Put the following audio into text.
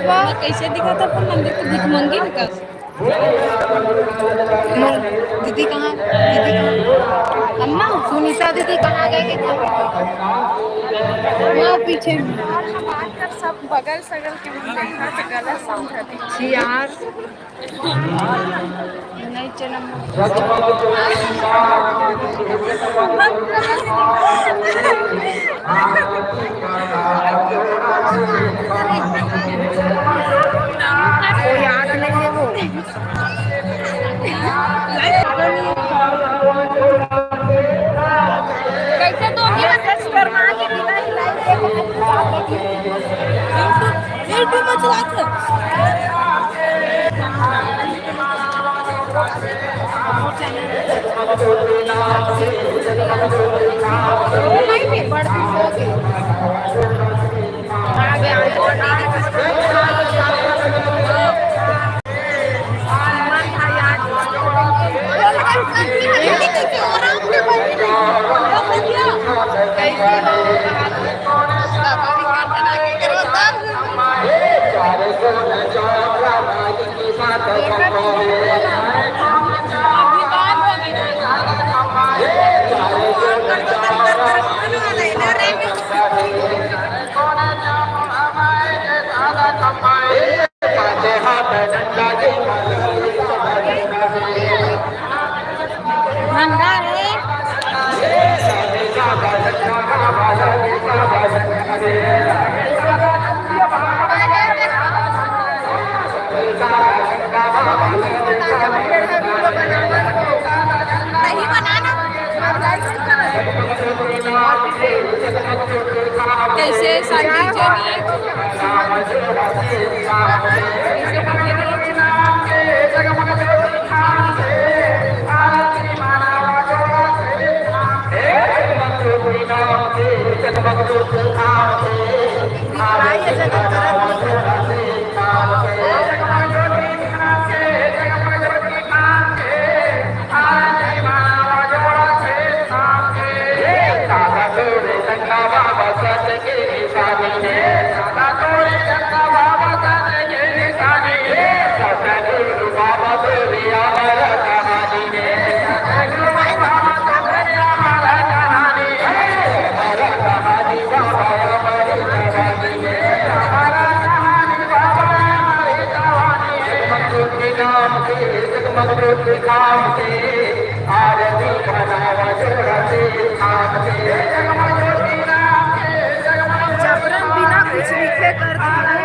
मैं कैसे दिखा था पर मंदिर तो भीख मंगी निकल। दीदी कहाँ, दीदी कहाँ, अम्मा सुनीता दीदी कहाँ गए कि क्या? वहाँ पीछे में। यार हम आकर सब बगल सगल के मन देखा तो गलत समझा दी। छी यार, नहीं चला कोई याद नहीं है वो। कैसे तो ये विश्वकर्मा की दिवाली लाई है, कहाँ की बात है? यूट्यूब में चलाते नहीं भी बढ़ती होगी। आगे आगे मन था यार। कैसी हो? महंगा है। नहीं बनाना। कैसे साड़ी जबरन बिना कुछ लिखे कर दिया है।